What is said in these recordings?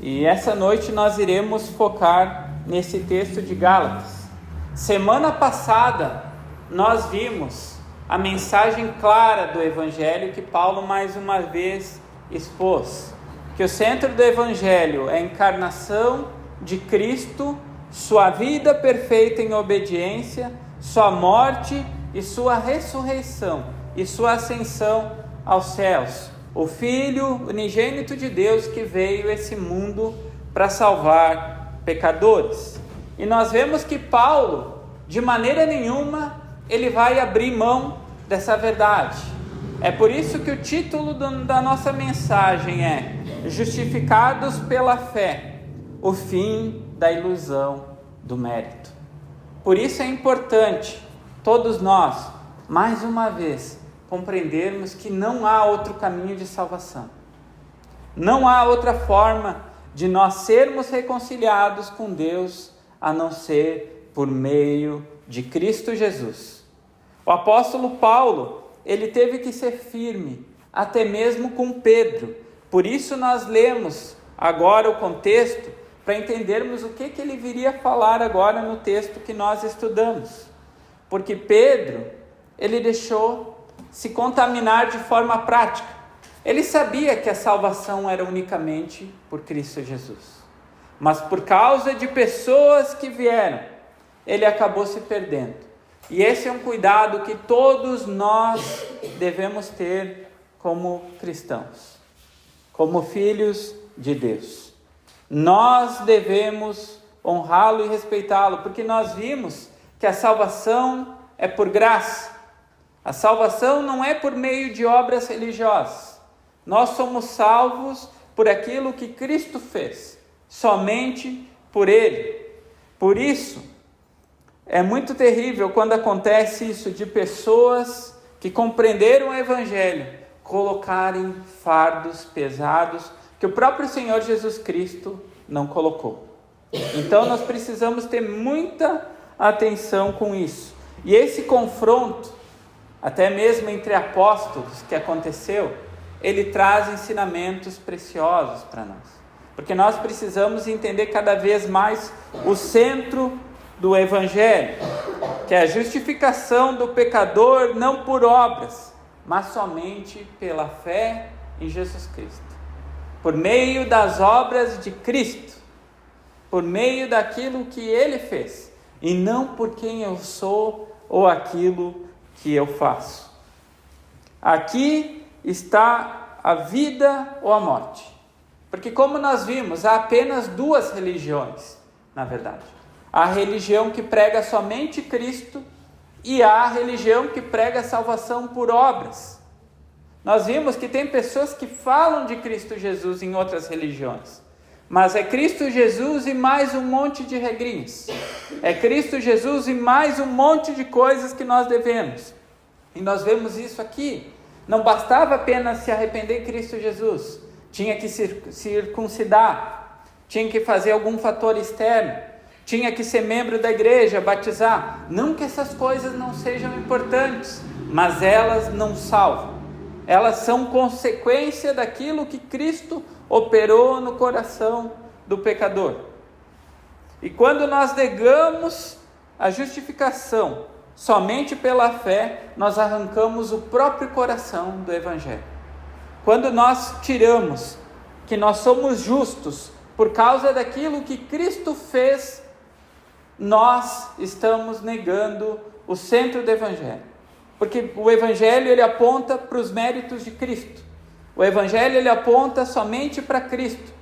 E essa noite nós iremos focar nesse texto de Gálatas. Semana passada nós vimos a mensagem clara do Evangelho que Paulo mais uma vez expôs. Que o centro do Evangelho é a encarnação de Cristo, sua vida perfeita em obediência, sua morte e sua ressurreição e sua ascensão aos céus. O Filho unigênito de Deus que veio a esse mundo para salvar pecadores. E nós vemos que Paulo, de maneira nenhuma, ele vai abrir mão dessa verdade. É por isso que o título da nossa mensagem é Justificados pela fé, o fim da ilusão do mérito. Por isso é importante todos nós, mais uma vez, compreendermos que não há outro caminho de salvação. Não há outra forma de nós sermos reconciliados com Deus a não ser por meio de Cristo Jesus. O apóstolo Paulo, ele teve que ser firme, até mesmo com Pedro. Por isso nós lemos agora o contexto, para entendermos o que ele viria falar agora no texto que nós estudamos. Porque Pedro, ele deixou se contaminar de forma prática. Ele sabia que a salvação era unicamente por Cristo Jesus. Mas por causa de pessoas que vieram, ele acabou se perdendo. E esse é um cuidado que todos nós devemos ter como cristãos, como filhos de Deus. Nós devemos honrá-lo e respeitá-lo, porque nós vimos que a salvação é por graça. A salvação não é por meio de obras religiosas. Nós somos salvos por aquilo que Cristo fez, somente por Ele. Por isso, é muito terrível quando acontece isso de pessoas que compreenderam o Evangelho colocarem fardos pesados que o próprio Senhor Jesus Cristo não colocou. Então nós precisamos ter muita atenção com isso. E esse confronto, até mesmo entre apóstolos que aconteceu, ele traz ensinamentos preciosos para nós. Porque nós precisamos entender cada vez mais o centro do Evangelho, que é a justificação do pecador não por obras, mas somente pela fé em Jesus Cristo. Por meio das obras de Cristo, por meio daquilo que Ele fez, e não por quem eu sou ou aquilo que eu faço. Aqui está a vida ou a morte. Porque como nós vimos, há apenas duas religiões, na verdade. Há a religião que prega somente Cristo e há a religião que prega a salvação por obras. Nós vimos que tem pessoas que falam de Cristo Jesus em outras religiões, mas é Cristo Jesus e mais um monte de regrinhas. É Cristo Jesus e mais um monte de coisas que nós devemos. E nós vemos isso aqui. Não bastava apenas se arrepender em Cristo Jesus. Tinha que circuncidar. Tinha que fazer algum fator externo. Tinha que ser membro da igreja, batizar. Não que essas coisas não sejam importantes, mas elas não salvam. Elas são consequência daquilo que Cristo operou no coração do pecador. E quando nós negamos a justificação somente pela fé, nós arrancamos o próprio coração do Evangelho. Quando nós tiramos que nós somos justos por causa daquilo que Cristo fez, nós estamos negando o centro do Evangelho. Porque o Evangelho ele aponta para os méritos de Cristo. O Evangelho ele aponta somente para Cristo.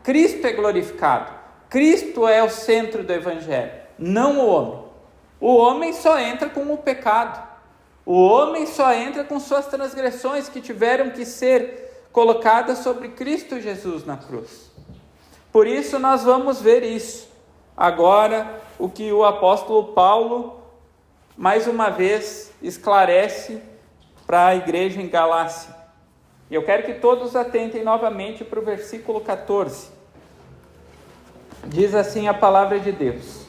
Cristo é glorificado. Cristo é o centro do Evangelho, não o homem. O homem só entra com o pecado. O homem só entra com suas transgressões que tiveram que ser colocadas sobre Cristo Jesus na cruz. Por isso nós vamos ver isso. Agora, o que o apóstolo Paulo, mais uma vez, esclarece para a igreja em Galácia. E eu quero que todos atentem novamente para o versículo 14. Diz assim a palavra de Deus: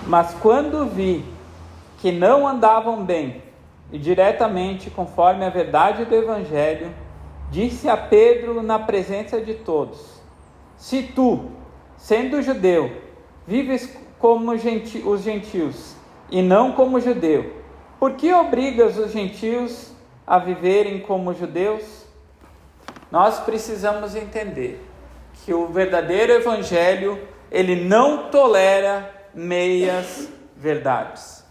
Mas quando vi que não andavam bem e diretamente conforme a verdade do Evangelho, disse a Pedro na presença de todos: se tu, sendo judeu, vives como os gentios e não como judeu, por que obrigas os gentios a viverem como judeus? Nós precisamos entender que o verdadeiro evangelho, ele não tolera meias verdades.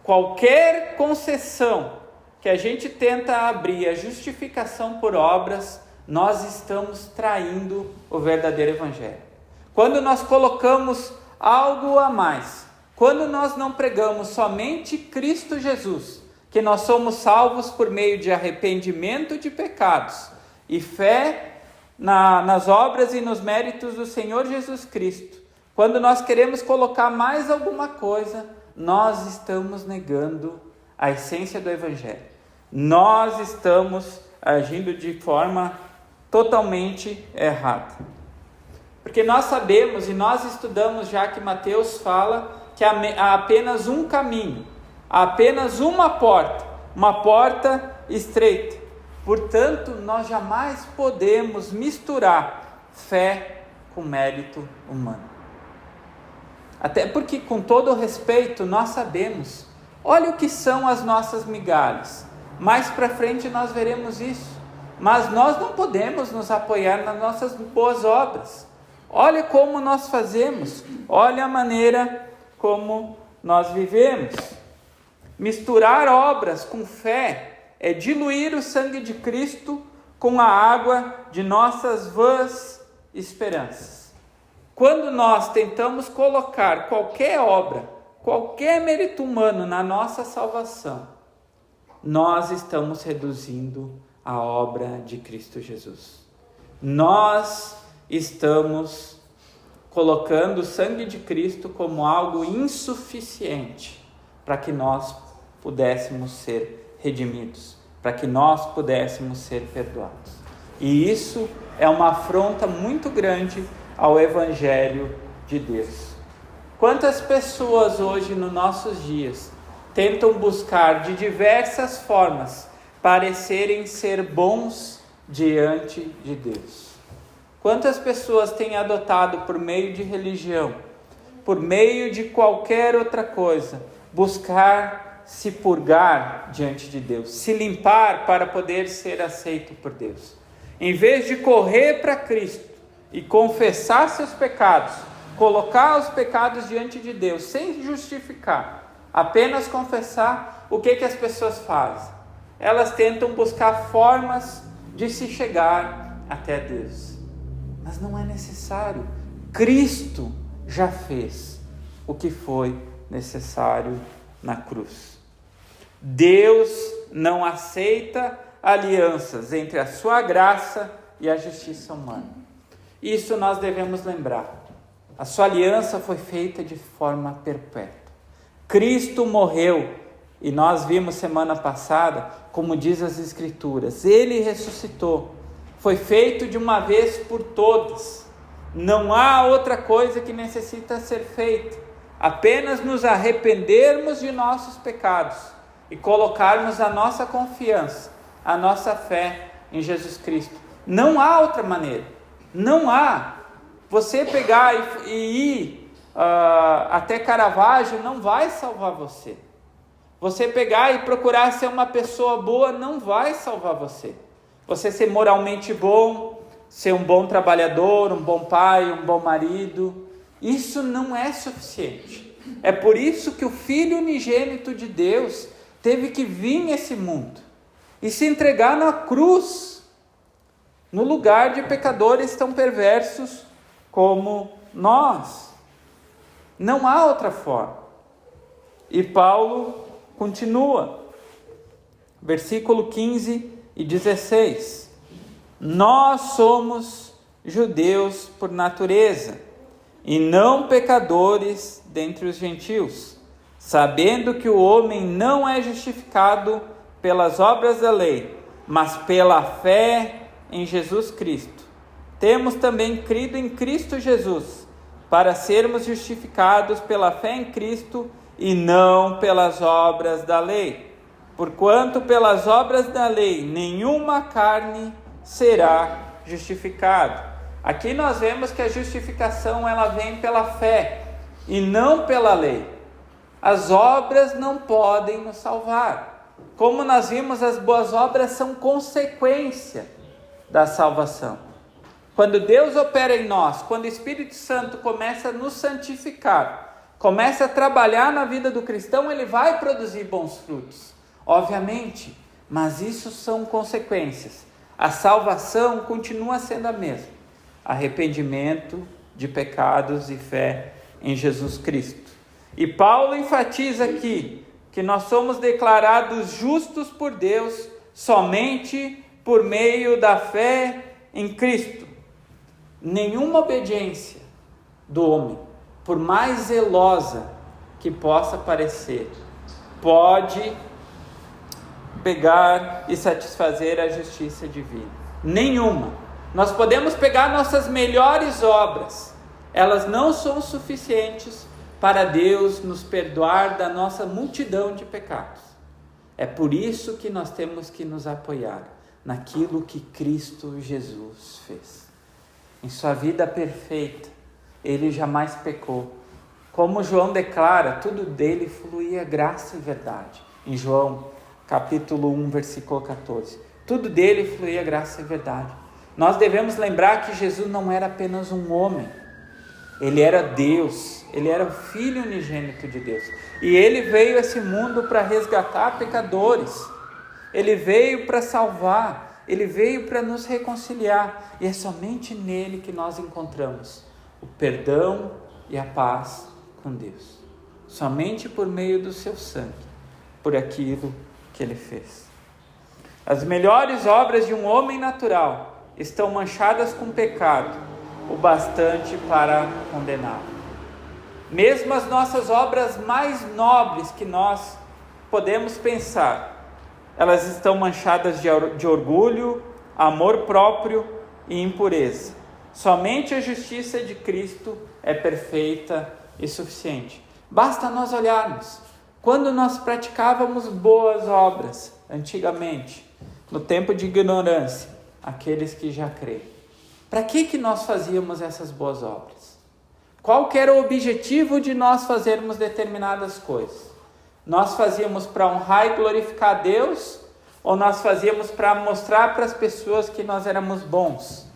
Qualquer concessão que a gente tenta abrir a justificação por obras, nós estamos traindo o verdadeiro evangelho. Quando nós colocamos algo a mais, quando nós não pregamos somente Cristo Jesus, que nós somos salvos por meio de arrependimento de pecados e fé nas obras e nos méritos do Senhor Jesus Cristo, quando nós queremos colocar mais alguma coisa, nós estamos negando a essência do evangelho. Nós estamos agindo de forma totalmente errada. Porque nós sabemos e nós estudamos já que Mateus fala que há apenas um caminho, há apenas uma porta estreita. Portanto, nós jamais podemos misturar fé com mérito humano. Até porque, com todo o respeito, nós sabemos, olha o que são as nossas migalhas. Mais para frente nós veremos isso. Mas nós não podemos nos apoiar nas nossas boas obras. Olha como nós fazemos, olha a maneira como nós vivemos. Misturar obras com fé é diluir o sangue de Cristo com a água de nossas vãs esperanças. Quando nós tentamos colocar qualquer obra, qualquer mérito humano na nossa salvação, nós estamos reduzindo a obra de Cristo Jesus. Nós estamos colocando o sangue de Cristo como algo insuficiente para que nós pudéssemos ser redimidos, para que nós pudéssemos ser perdoados. E isso é uma afronta muito grande ao Evangelho de Deus. Quantas pessoas hoje, nos nossos dias, tentam buscar de diversas formas parecerem ser bons diante de Deus? Quantas pessoas têm adotado por meio de religião, por meio de qualquer outra coisa, buscar se purgar diante de Deus, se limpar para poder ser aceito por Deus? Em vez de correr para Cristo e confessar seus pecados, colocar os pecados diante de Deus, sem justificar, apenas confessar, o que as pessoas fazem? Elas tentam buscar formas de se chegar até Deus. Mas não é necessário. Cristo já fez o que foi necessário na cruz. Deus não aceita alianças entre a sua graça e a justiça humana. Isso nós devemos lembrar. A sua aliança foi feita de forma perpétua. Cristo morreu, e nós vimos semana passada, como diz as Escrituras, Ele ressuscitou. Foi feito de uma vez por todas. Não há outra coisa que necessita ser feita. Apenas nos arrependermos de nossos pecados e colocarmos a nossa confiança, a nossa fé em Jesus Cristo. Não há outra maneira. Não há. Você pegar e ir até Caravaggio não vai salvar você. Você pegar e procurar ser uma pessoa boa não vai salvar você. Você ser moralmente bom, ser um bom trabalhador, um bom pai, um bom marido, isso não é suficiente. É por isso que o Filho unigênito de Deus teve que vir nesse mundo e se entregar na cruz, no lugar de pecadores tão perversos como nós. Não há outra forma. E Paulo continua, versículo 15 e 16. Nós somos judeus por natureza, e não pecadores dentre os gentios, sabendo que o homem não é justificado pelas obras da lei, mas pela fé em Jesus Cristo. Temos também crido em Cristo Jesus, para sermos justificados pela fé em Cristo e não pelas obras da lei. Porquanto pelas obras da lei nenhuma carne será justificada. Aqui nós vemos que a justificação ela vem pela fé e não pela lei. As obras não podem nos salvar. Como nós vimos, as boas obras são consequência da salvação. Quando Deus opera em nós, quando o Espírito Santo começa a nos santificar, começa a trabalhar na vida do cristão, ele vai produzir bons frutos, obviamente, mas isso são consequências. A salvação continua sendo a mesma: arrependimento de pecados e fé em Jesus Cristo. E Paulo enfatiza aqui que nós somos declarados justos por Deus somente por meio da fé em Cristo. Nenhuma obediência do homem, por mais zelosa que possa parecer, pode pegar e satisfazer a justiça divina. Nenhuma. Nós podemos pegar nossas melhores obras, elas não são suficientes para Deus nos perdoar da nossa multidão de pecados. É por isso que nós temos que nos apoiar naquilo que Cristo Jesus fez. Em sua vida perfeita, ele jamais pecou. Como João declara, tudo dele fluía graça e verdade. Em João, capítulo 1, versículo 14. Tudo dele fluía graça e verdade. Nós devemos lembrar que Jesus não era apenas um homem. Ele era Deus. Ele era o Filho unigênito de Deus. E ele veio a esse mundo para resgatar pecadores. Ele veio para salvar. Ele veio para nos reconciliar. E é somente nele que nós encontramos o perdão e a paz com Deus. Somente por meio do seu sangue. Por aquilo que ele fez. As melhores obras de um homem natural estão manchadas com pecado, o bastante para condená-lo. Mesmo as nossas obras mais nobres que nós podemos pensar, elas estão manchadas de orgulho, amor próprio e impureza. Somente a justiça de Cristo é perfeita e suficiente. Basta nós olharmos. Quando nós praticávamos boas obras, antigamente, no tempo de ignorância, aqueles que já creem, para que nós fazíamos essas boas obras? Qual que era o objetivo de nós fazermos determinadas coisas? Nós fazíamos para honrar e glorificar a Deus? Ou nós fazíamos para mostrar para as pessoas que nós éramos bons?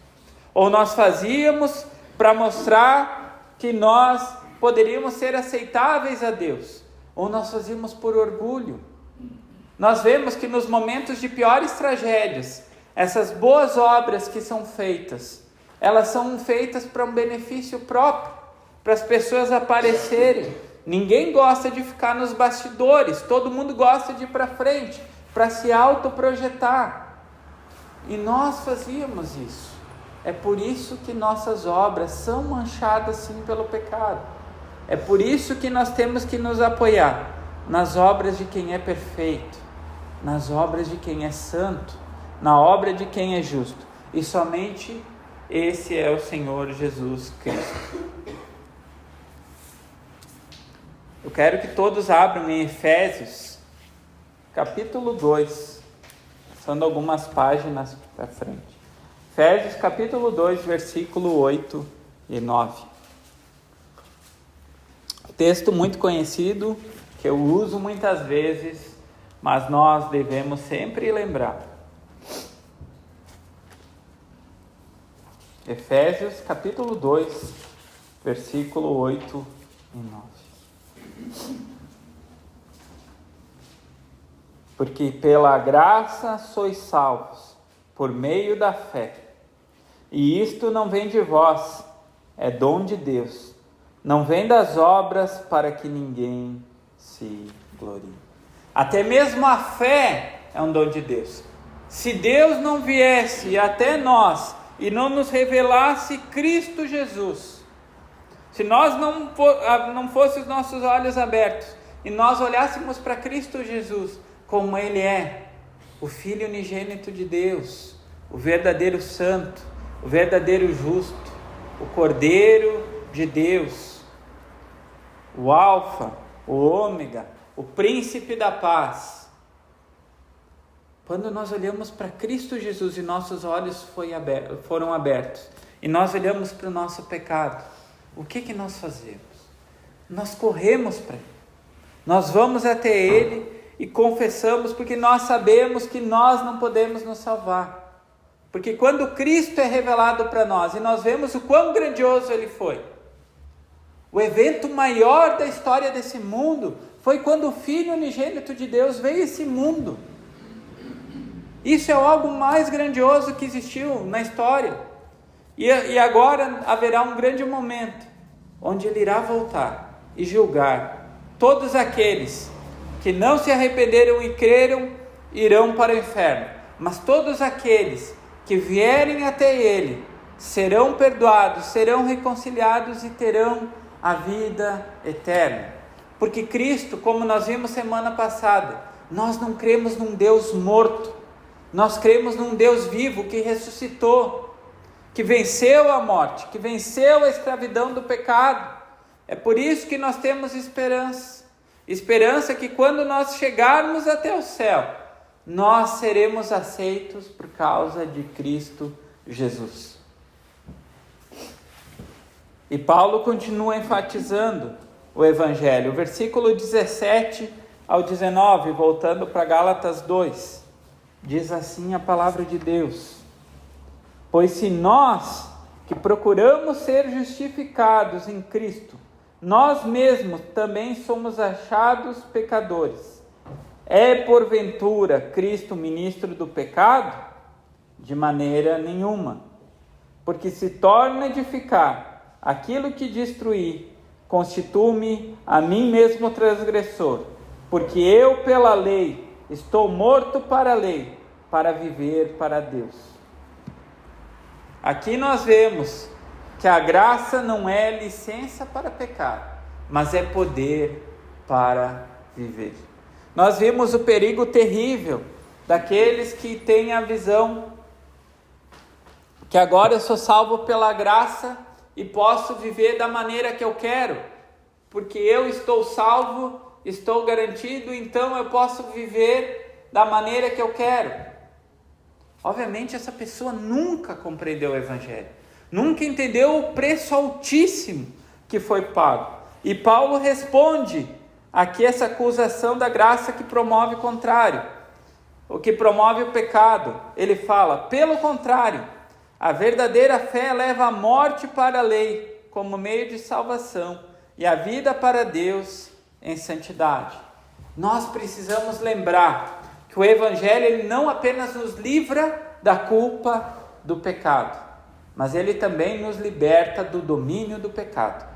Ou nós fazíamos para mostrar que nós poderíamos ser aceitáveis a Deus? Ou nós fazíamos por orgulho? Nós vemos que nos momentos de piores tragédias, essas boas obras que são feitas, elas são feitas para um benefício próprio, para as pessoas aparecerem. Ninguém gosta de ficar nos bastidores, todo mundo gosta de ir para frente, para se autoprojetar. E nós fazíamos isso. É por isso que nossas obras são manchadas sim pelo pecado. É por isso que nós temos que nos apoiar nas obras de quem é perfeito, nas obras de quem é santo, na obra de quem é justo. E somente esse é o Senhor Jesus Cristo. Eu quero que todos abram em Efésios, capítulo 2, passando algumas páginas para frente. Efésios, capítulo 2, versículo 8 e 9. Texto muito conhecido, que eu uso muitas vezes, mas nós devemos sempre lembrar. Efésios, capítulo 2, versículo 8 e 9. Porque pela graça sois salvos, por meio da fé. E isto não vem de vós, é dom de Deus. Não vem das obras para que ninguém se glorie. Até mesmo a fé é um dom de Deus. Se Deus não viesse até nós e não nos revelasse Cristo Jesus, se nós não fossem os nossos olhos abertos e nós olhássemos para Cristo Jesus como Ele é, o Filho unigênito de Deus, o verdadeiro santo, o verdadeiro justo, o Cordeiro de Deus, o Alfa, o Ômega, o Príncipe da Paz, Quando nós olhamos para Cristo Jesus e nossos olhos foram abertos, e nós olhamos para o nosso pecado, o que nós fazemos? Nós corremos para Ele. Nós vamos até Ele e confessamos, porque nós sabemos que nós não podemos nos salvar. Porque quando Cristo é revelado para nós e nós vemos o quão grandioso Ele foi, o evento maior da história desse mundo foi quando o Filho unigênito de Deus veio a esse mundo. Isso é algo mais grandioso que existiu na história. E agora haverá um grande momento, onde Ele irá voltar e julgar todos aqueles que não se arrependeram e creram, irão para o inferno. Mas todos aqueles que vierem até Ele serão perdoados, serão reconciliados e terão a vida eterna. Porque Cristo, como nós vimos semana passada, nós não cremos num Deus morto. Nós cremos num Deus vivo que ressuscitou, que venceu a morte, que venceu a escravidão do pecado. É por isso que nós temos esperança. Esperança que quando nós chegarmos até o céu, nós seremos aceitos por causa de Cristo Jesus. E Paulo continua enfatizando o Evangelho. O versículo 17 ao 19, voltando para Gálatas 2. Diz assim a palavra de Deus: pois se nós que procuramos ser justificados em Cristo, nós mesmos também somos achados pecadores, é porventura Cristo ministro do pecado? De maneira nenhuma, porque se torna edificar aquilo que destruí, constituo-me a mim mesmo transgressor, porque eu pela lei estou morto para a lei, para viver para Deus. Aqui nós vemos que a graça não é licença para pecar, mas é poder para viver. Nós vimos o perigo terrível daqueles que têm a visão que agora eu sou salvo pela graça e posso viver da maneira que eu quero, porque eu estou salvo, estou garantido, então eu posso viver da maneira que eu quero. Obviamente essa pessoa nunca compreendeu o Evangelho, nunca entendeu o preço altíssimo que foi pago. E Paulo responde aqui essa acusação da graça que promove o contrário, o que promove o pecado. Ele fala: pelo contrário, a verdadeira fé leva a morte para a lei como meio de salvação e a vida para Deus em santidade. Nós precisamos lembrar que o Evangelho ele não apenas nos livra da culpa do pecado, mas ele também nos liberta do domínio do pecado.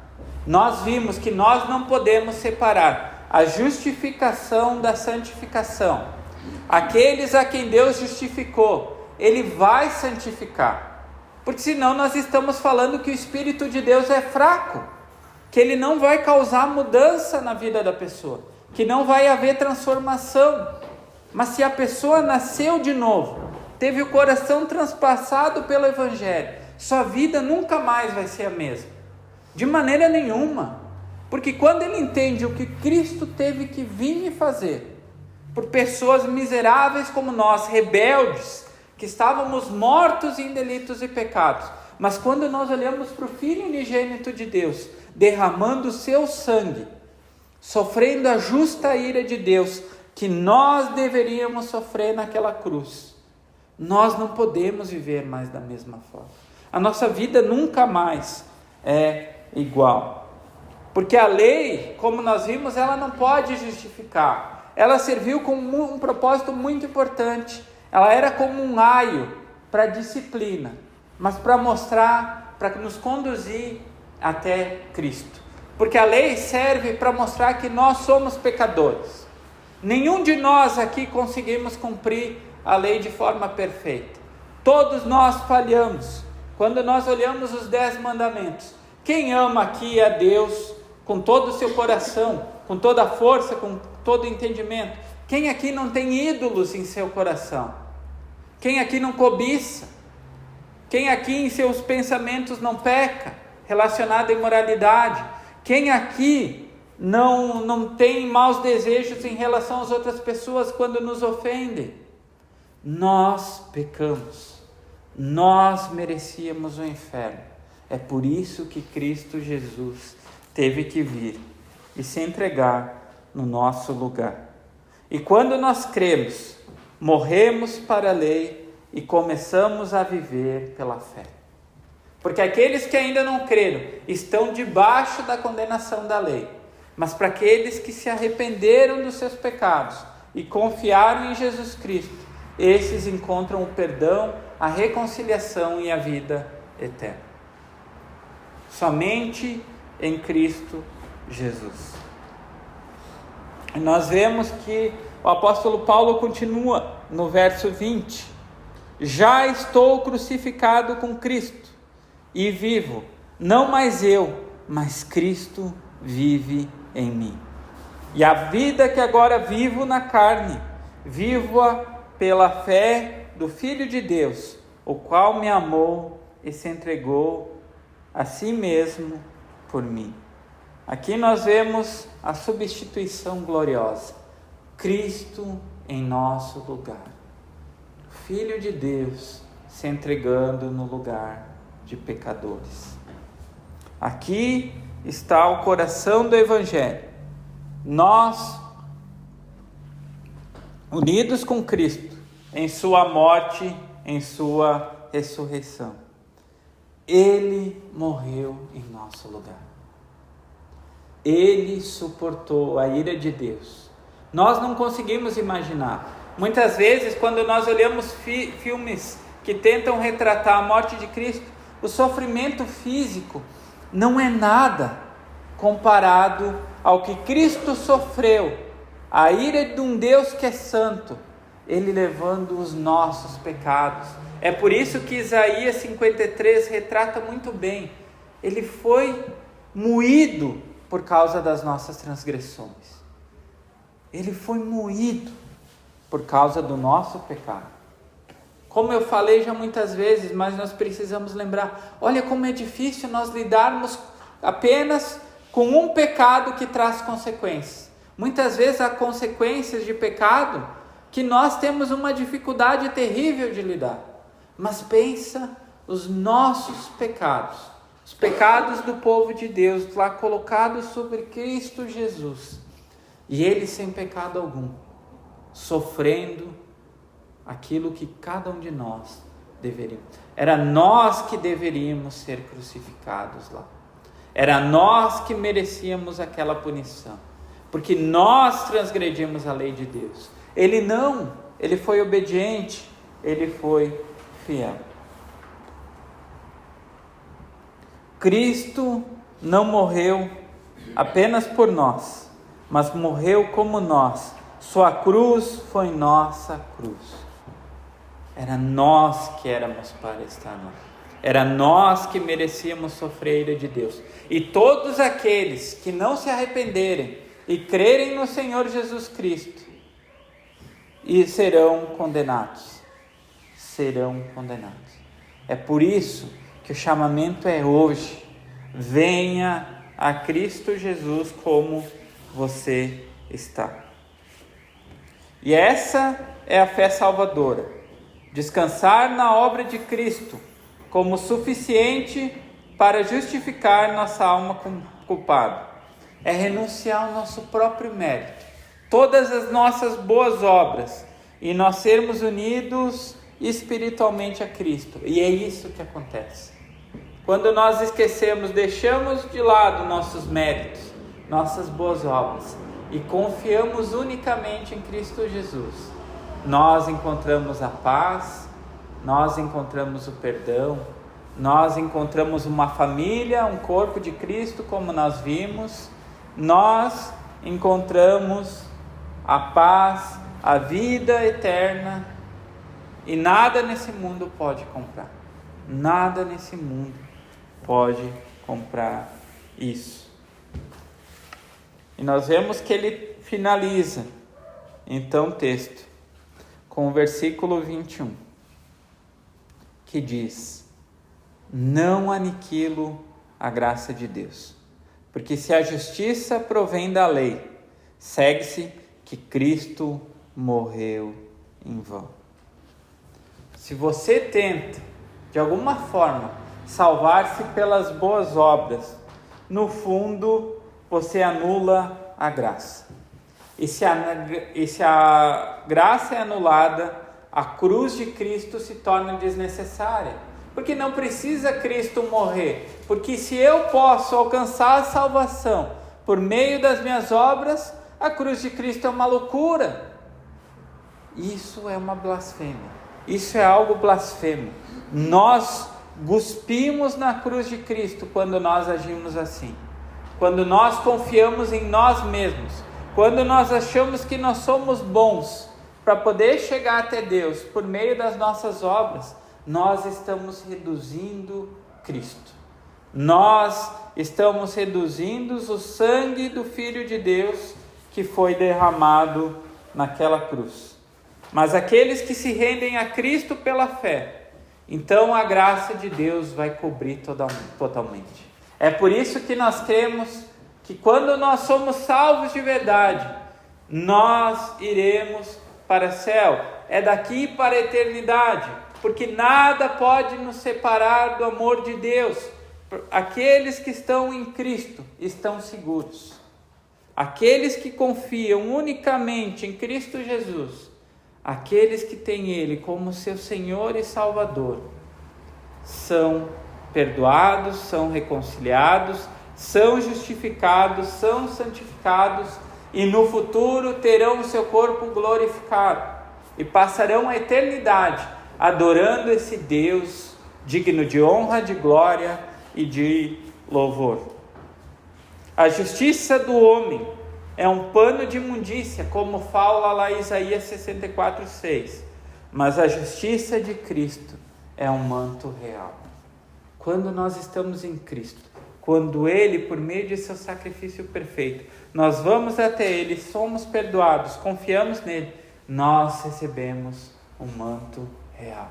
Nós vimos que nós não podemos separar a justificação da santificação. Aqueles a quem Deus justificou, Ele vai santificar, porque senão nós estamos falando que o Espírito de Deus é fraco, que ele não vai causar mudança na vida da pessoa, que não vai haver transformação. Mas se a pessoa nasceu de novo, teve o coração transpassado pelo Evangelho, sua vida nunca mais vai ser a mesma, de maneira nenhuma, porque quando ele entende o que Cristo teve que vir e fazer, por pessoas miseráveis como nós, rebeldes, que estávamos mortos em delitos e pecados, mas quando nós olhamos para o Filho unigênito de Deus, derramando o seu sangue, sofrendo a justa ira de Deus, que nós deveríamos sofrer naquela cruz, nós não podemos viver mais da mesma forma. A nossa vida nunca mais é igual. Porque a lei, como nós vimos, ela não pode justificar. Ela serviu com um propósito muito importante. Ela era como um aio para a disciplina, mas para mostrar, para nos conduzir até Cristo. Porque a lei serve para mostrar que nós somos pecadores. Nenhum de nós aqui conseguimos cumprir a lei de forma perfeita. Todos nós falhamos. Quando nós olhamos os 10 mandamentos, quem ama aqui a Deus com todo o seu coração, com toda a força, com todo o entendimento? Quem aqui não tem ídolos em seu coração? Quem aqui não cobiça? Quem aqui em seus pensamentos não peca, relacionado à imoralidade? Quem aqui não tem maus desejos em relação às outras pessoas quando nos ofendem? Nós pecamos, nós merecíamos o inferno. É por isso que Cristo Jesus teve que vir e se entregar no nosso lugar. E quando nós cremos, morremos para a lei e começamos a viver pela fé. Porque aqueles que ainda não creram estão debaixo da condenação da lei. Mas para aqueles que se arrependeram dos seus pecados e confiaram em Jesus Cristo, esses encontram o perdão, a reconciliação e a vida eterna. Somente em Cristo Jesus. E nós vemos que o apóstolo Paulo continua no verso 20. Já estou crucificado com Cristo e vivo, não mais eu, mas Cristo vive em mim. E a vida que agora vivo na carne, vivo-a pela fé do Filho de Deus, o qual me amou e se entregou a si mesmo por mim. Aqui nós vemos a substituição gloriosa. Cristo em nosso lugar. O Filho de Deus se entregando no lugar de pecadores. Aqui está o coração do Evangelho. Nós, unidos com Cristo, em sua morte, em sua ressurreição. Ele morreu em nosso lugar. Ele suportou a ira de Deus. Nós não conseguimos imaginar. Muitas vezes, quando nós olhamos filmes que tentam retratar a morte de Cristo, o sofrimento físico não é nada comparado ao que Cristo sofreu. A ira de um Deus que é santo, Ele levando os nossos pecados. É por isso que Isaías 53 retrata muito bem. Ele foi moído por causa das nossas transgressões. Ele foi moído por causa do nosso pecado. Como eu falei já muitas vezes, mas nós precisamos lembrar, olha como é difícil nós lidarmos apenas com um pecado que traz consequências. Muitas vezes há consequências de pecado que nós temos uma dificuldade terrível de lidar. Mas pensa os nossos pecados, os pecados do povo de Deus lá colocados sobre Cristo Jesus. E ele sem pecado algum, sofrendo aquilo que cada um de nós deveríamos. Era nós que deveríamos ser crucificados lá. Era nós que merecíamos aquela punição. Porque nós transgredimos a lei de Deus. Ele não, ele foi obediente, ele foi fiel. Cristo não morreu apenas por nós, mas morreu como nós. Sua cruz foi nossa cruz. Era nós que éramos para estar lá. Era nós que merecíamos sofrer a ira de Deus. E todos aqueles que não se arrependerem e crerem no Senhor Jesus Cristo, e serão condenados. Serão condenados. É por isso que o chamamento é hoje. Venha a Cristo Jesus como você está. E essa é a fé salvadora. Descansar na obra de Cristo como suficiente para justificar nossa alma culpada. É renunciar ao nosso próprio mérito, todas as nossas boas obras, e nós sermos unidos espiritualmente a Cristo. E é isso que acontece. Quando nós esquecemos, deixamos de lado nossos méritos, nossas boas obras, e confiamos unicamente em Cristo Jesus, nós encontramos a paz, nós encontramos o perdão, nós encontramos uma família, um corpo de Cristo, como nós vimos, nós encontramos a paz, a vida eterna, e nada nesse mundo pode comprar. Nada nesse mundo pode comprar isso. E nós vemos que ele finaliza, então, o texto, com o versículo 21, que diz: não aniquilo a graça de Deus, porque se a justiça provém da lei, segue-se que Cristo morreu em vão. Se você tenta, de alguma forma, salvar-se pelas boas obras, no fundo, você anula a graça. E se a graça é anulada, a cruz de Cristo se torna desnecessária. Porque não precisa Cristo morrer. Porque se eu posso alcançar a salvação por meio das minhas obras, a cruz de Cristo é uma loucura. Isso é uma blasfêmia. Isso é algo blasfemo. Nós cuspimos na cruz de Cristo quando nós agimos assim. Quando nós confiamos em nós mesmos. Quando nós achamos que nós somos bons para poder chegar até Deus por meio das nossas obras, nós estamos reduzindo Cristo. Nós estamos reduzindo o sangue do Filho de Deus que foi derramado naquela cruz. Mas aqueles que se rendem a Cristo pela fé, então a graça de Deus vai cobrir totalmente. É por isso que nós cremos que quando nós somos salvos de verdade, nós iremos para o céu. É daqui para a eternidade, porque nada pode nos separar do amor de Deus. Aqueles que estão em Cristo estão seguros. Aqueles que confiam unicamente em Cristo Jesus, aqueles que têm Ele como seu Senhor e Salvador, são perdoados, são reconciliados, são justificados, são santificados e no futuro terão o seu corpo glorificado e passarão a eternidade adorando esse Deus digno de honra, de glória e de louvor. A justiça do homem é um pano de imundícia, como fala lá Isaías 64:6, mas a justiça de Cristo é um manto real. Quando nós estamos em Cristo, quando Ele, por meio de seu sacrifício perfeito, nós vamos até Ele, somos perdoados, confiamos nele, nós recebemos um manto real.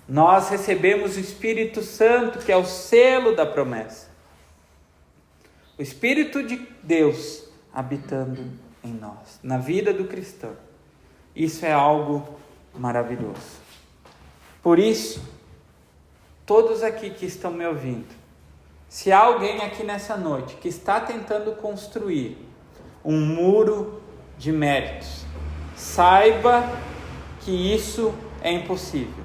Nós recebemos o Espírito Santo, que é o selo da promessa. O Espírito de Deus habitando em nós, na vida do cristão. Isso é algo maravilhoso. Por isso, todos aqui que estão me ouvindo, se há alguém aqui nessa noite que está tentando construir um muro de méritos, saiba que isso é impossível,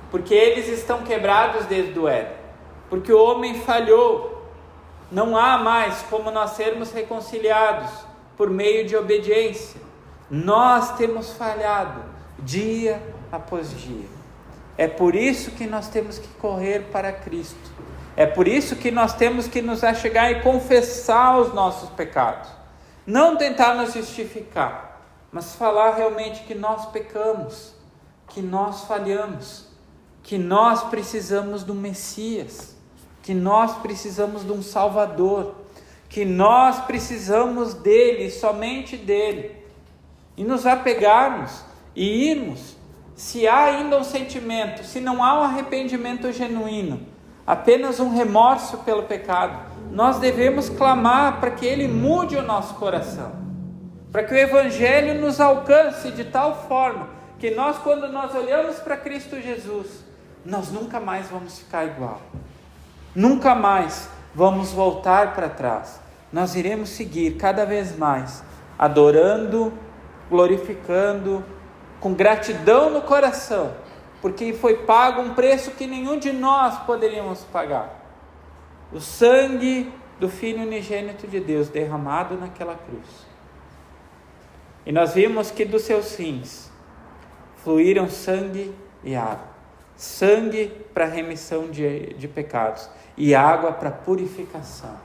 porque eles estão quebrados desde o Éden, porque o homem falhou. Não há mais como nós sermos reconciliados por meio de obediência. Nós temos falhado dia após dia. É por isso que nós temos que correr para Cristo. É por isso que nós temos que nos achegar e confessar os nossos pecados. Não tentar nos justificar, mas falar realmente que nós pecamos, que nós falhamos, que nós precisamos do Messias, que nós precisamos de um Salvador, que nós precisamos dele, somente dele, e nos apegarmos e irmos. Se há ainda um sentimento, se não há um arrependimento genuíno, apenas um remorso pelo pecado, nós devemos clamar para que ele mude o nosso coração, para que o Evangelho nos alcance de tal forma que nós, quando nós olhamos para Cristo Jesus, nós nunca mais vamos ficar igual. Nunca mais vamos voltar para trás. Nós iremos seguir cada vez mais, adorando, glorificando, com gratidão no coração, porque foi pago um preço que nenhum de nós poderíamos pagar. O sangue do Filho unigênito de Deus derramado naquela cruz. E nós vimos que dos seus rins fluíram sangue e água. Sangue para remissão de pecados e água para purificação.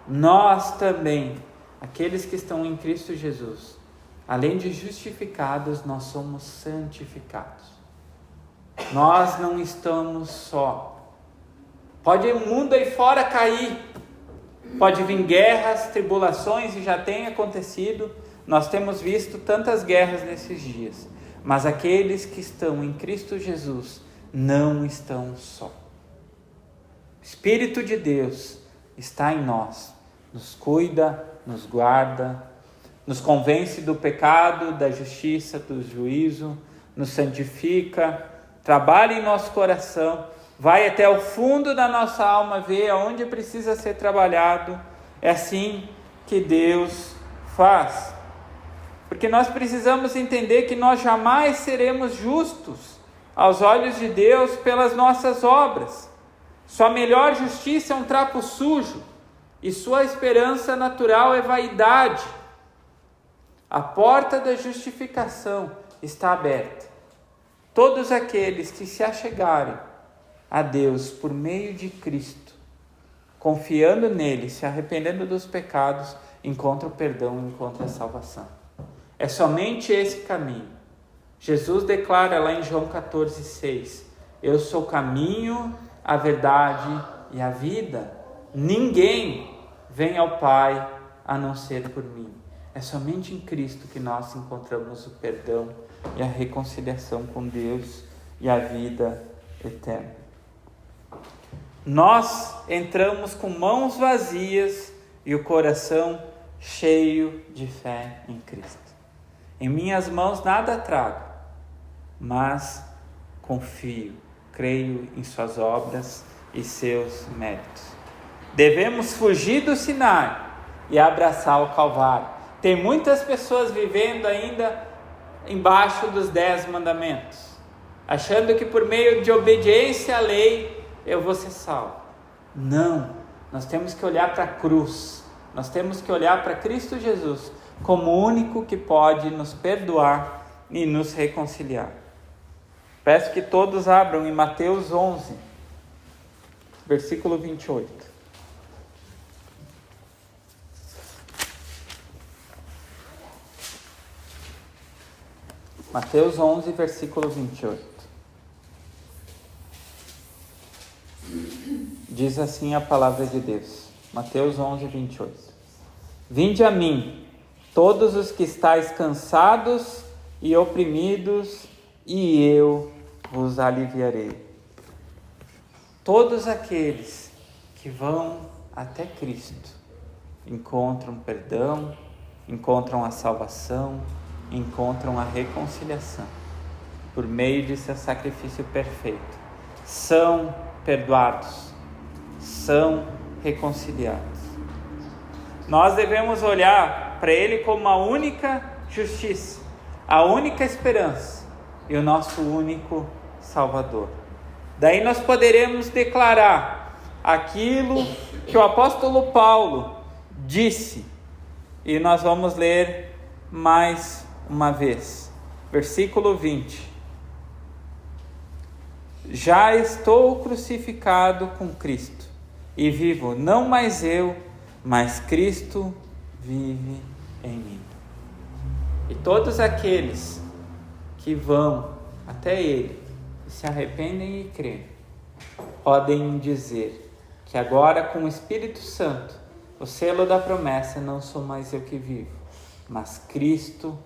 Nós também, aqueles que estão em Cristo Jesus, além de justificados, nós somos santificados. Nós não estamos só. Pode o mundo aí fora cair, pode vir guerras, tribulações, e já tem acontecido. Nós temos visto tantas guerras nesses dias. Mas aqueles que estão em Cristo Jesus não estão só. O Espírito de Deus está em nós, nos cuida, nos guarda, nos convence do pecado, da justiça, do juízo, nos santifica, trabalha em nosso coração, vai até o fundo da nossa alma ver aonde precisa ser trabalhado. É assim que Deus faz. Porque nós precisamos entender que nós jamais seremos justos aos olhos de Deus pelas nossas obras. Sua melhor justiça é um trapo sujo e sua esperança natural é vaidade. A porta da justificação está aberta. Todos aqueles que se achegarem a Deus por meio de Cristo, confiando nele, se arrependendo dos pecados, encontram perdão, encontram a salvação. É somente esse caminho. Jesus declara lá em João 14,6: eu sou o caminho, a verdade e a vida. Ninguém vem ao Pai a não ser por mim. É somente em Cristo que nós encontramos o perdão e a reconciliação com Deus e a vida eterna. Nós entramos com mãos vazias e o coração cheio de fé em Cristo. Em minhas mãos nada trago, mas confio, creio em suas obras e seus méritos. Devemos fugir do Sinai e abraçar o Calvário. Tem muitas pessoas vivendo ainda embaixo dos 10 mandamentos, achando que por meio de obediência à lei eu vou ser salvo. Não, nós temos que olhar para a cruz, nós temos que olhar para Cristo Jesus como o único que pode nos perdoar e nos reconciliar. Peço que todos abram em Mateus 11, versículo 28. Mateus 11, versículo 28. Diz assim a palavra de Deus. Mateus 11, 28. Vinde a mim, todos os que estáis cansados e oprimidos, e eu vos aliviarei. Todos aqueles que vão até Cristo encontram perdão, encontram a salvação, encontram a reconciliação por meio de seu sacrifício perfeito. São perdoados, são reconciliados. Nós devemos olhar para Ele como a única justiça, a única esperança e o nosso único Salvador. Daí nós poderemos declarar aquilo que o apóstolo Paulo disse, e nós vamos ler mais uma vez, versículo 20. Já estou crucificado com Cristo, e vivo não mais eu, mas Cristo vive em mim. E todos aqueles que vão até Ele, e se arrependem e creem, podem dizer que agora com o Espírito Santo, o selo da promessa, não sou mais eu que vivo, mas Cristo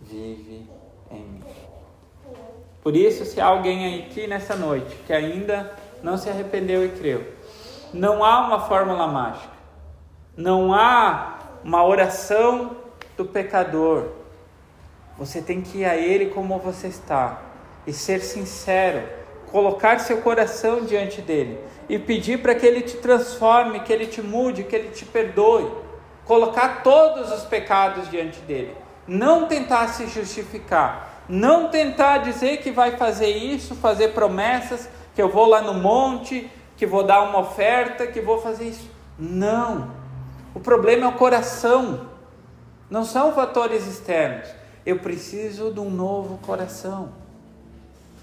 vive em mim. Por isso, se há alguém aqui nessa noite que ainda não se arrependeu e creu, não há uma fórmula mágica, não há uma oração do pecador. Você tem que ir a Ele como você está e ser sincero, colocar seu coração diante dEle e pedir para que Ele te transforme, que Ele te mude, que Ele te perdoe. Colocar todos os pecados diante dEle. Não tentar se justificar, não tentar dizer que vai fazer isso, fazer promessas, que eu vou lá no monte, que vou dar uma oferta, que vou fazer isso. Não, o problema é o coração, não são fatores externos. Eu preciso de um novo coração,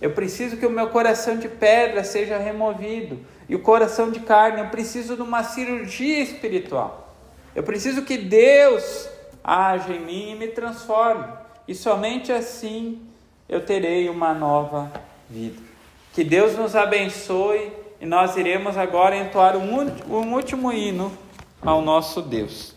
eu preciso que o meu coração de pedra seja removido, e o coração de carne, eu preciso de uma cirurgia espiritual. Eu preciso que Deus haja em mim e me transforme, e somente assim eu terei uma nova vida. Que Deus nos abençoe, e nós iremos agora entoar um último hino ao nosso Deus.